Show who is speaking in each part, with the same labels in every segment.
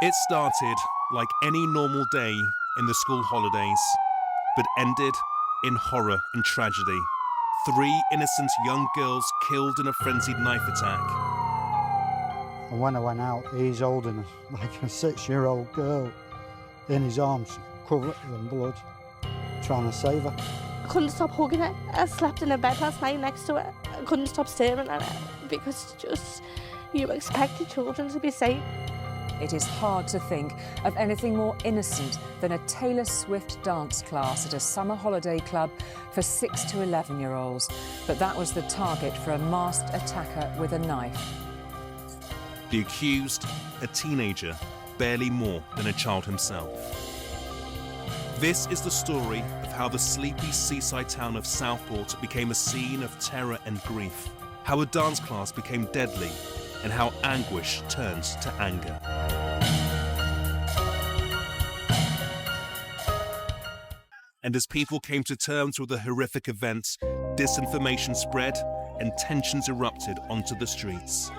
Speaker 1: It started like any normal day in the school holidays, but ended in horror and tragedy. 3 innocent young girls killed in a frenzied knife attack.
Speaker 2: And when I went out, he's holding like a 6-year-old girl in his arms, covered in blood, trying to save her.
Speaker 3: I couldn't stop hugging it. I slept in a bed last night next to it. I couldn't stop staring at it because just you expect your children to be safe.
Speaker 4: It is hard to think of anything more innocent than a Taylor Swift dance class at a summer holiday club for 6 to 11-year-olds. But that was the target for a masked attacker with a knife.
Speaker 1: The accused, a teenager, barely more than a child himself. This is the story of how the sleepy seaside town of Southport became a scene of terror and grief, how a dance class became deadly, and how anguish turns to anger. And as people came to terms with the horrific events, disinformation spread and tensions erupted onto the streets.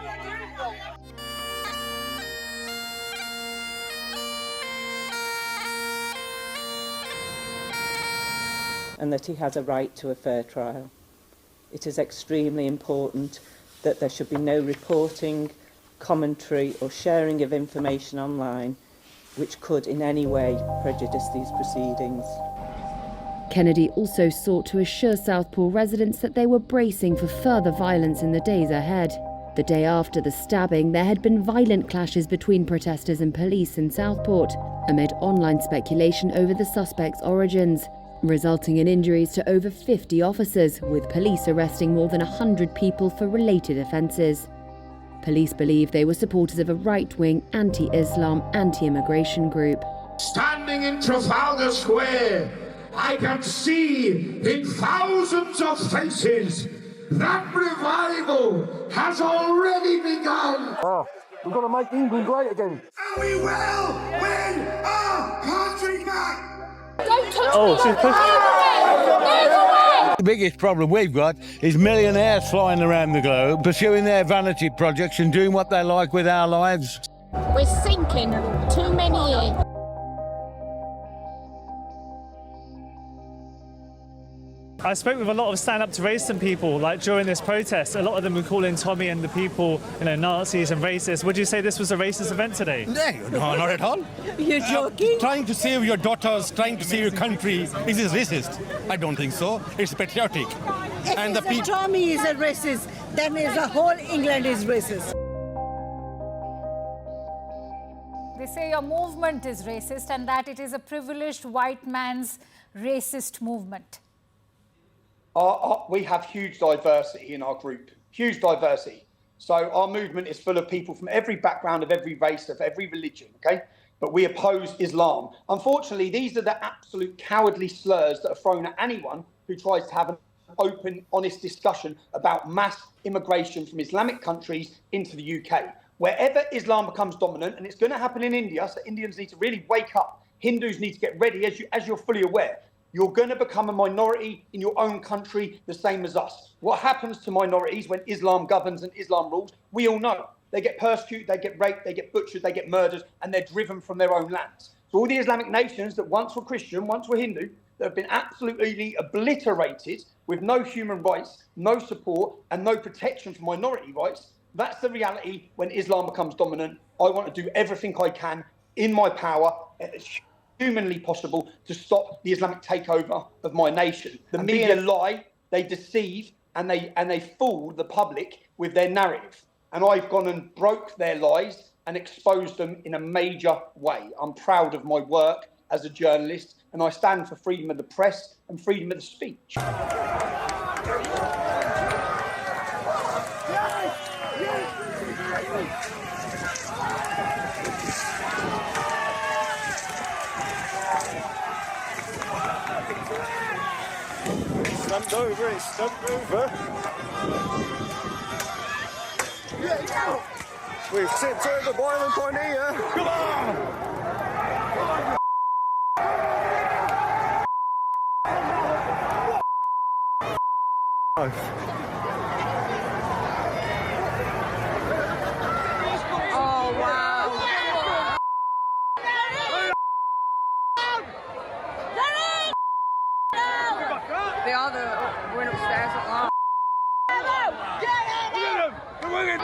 Speaker 5: And that he has a right to a fair trial. It is extremely important that there should be no reporting, commentary or sharing of information online which could in any way prejudice these proceedings.
Speaker 6: Kennedy also sought to assure Southport residents that they were bracing for further violence in the days ahead. The day after the stabbing, there had been violent clashes between protesters and police in Southport, amid online speculation over the suspect's origins, resulting in injuries to over 50 officers, with police arresting more than 100 people for related offences. Police believe they were supporters of a right-wing, anti-Islam, anti-immigration group.
Speaker 7: Standing in Trafalgar Square, I can see in thousands of faces that revival has already begun.
Speaker 8: Oh, we've got to make England great again.
Speaker 7: And we will win our country back.
Speaker 3: Don't touch me! Move away!
Speaker 9: The biggest problem we've got is millionaires flying around the globe, pursuing their vanity projects and doing what they like with our lives.
Speaker 3: We're sinking. Too many in.
Speaker 10: I spoke with a lot of stand-up to racism people, like during this protest. A lot of them were calling Tommy and the people, Nazis and racists. Would you say this was a racist event today?
Speaker 8: No, not at all.
Speaker 3: You're joking?
Speaker 8: Trying to save your daughters, trying to save your country, is this racist? I don't think so. It's patriotic.
Speaker 11: If Tommy is a racist, then the whole England is racist.
Speaker 12: They say your movement is racist and that it is a privileged white man's racist movement.
Speaker 13: We have huge diversity in our group, huge diversity. So our movement is full of people from every background, of every race, of every religion, okay? But we oppose Islam. Unfortunately, these are the absolute cowardly slurs that are thrown at anyone who tries to have an open, honest discussion about mass immigration from Islamic countries into the UK. Wherever Islam becomes dominant, and it's going to happen in India, so Indians need to really wake up. Hindus need to get ready, as you're fully aware. You're going to become a minority in your own country, the same as us. What happens to minorities when Islam governs and Islam rules, we all know. They get persecuted, they get raped, they get butchered, they get murdered, and they're driven from their own lands. So all the Islamic nations that once were Christian, once were Hindu, that have been absolutely obliterated with no human rights, no support, and no protection for minority rights, that's the reality when Islam becomes dominant. I want to do everything I can in my power, humanly possible, to stop the Islamic takeover of my nation. The media lie, they deceive, and they fool the public with their narrative. And I've gone and broke their lies and exposed them in a major way. I'm proud of my work as a journalist, and I stand for freedom of the press and freedom of the speech.
Speaker 8: Stumped over, it's stumped over. Yeah. We've tipped over the boiling point here. Come on!
Speaker 7: swinging.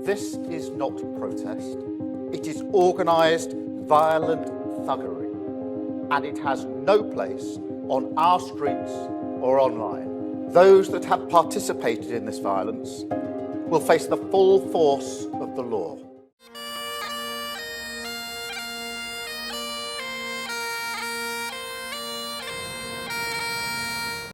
Speaker 14: This is not protest. It is organised, violent thuggery. And it has no place on our streets or online. Those that have participated in this violence will face the full force of the law.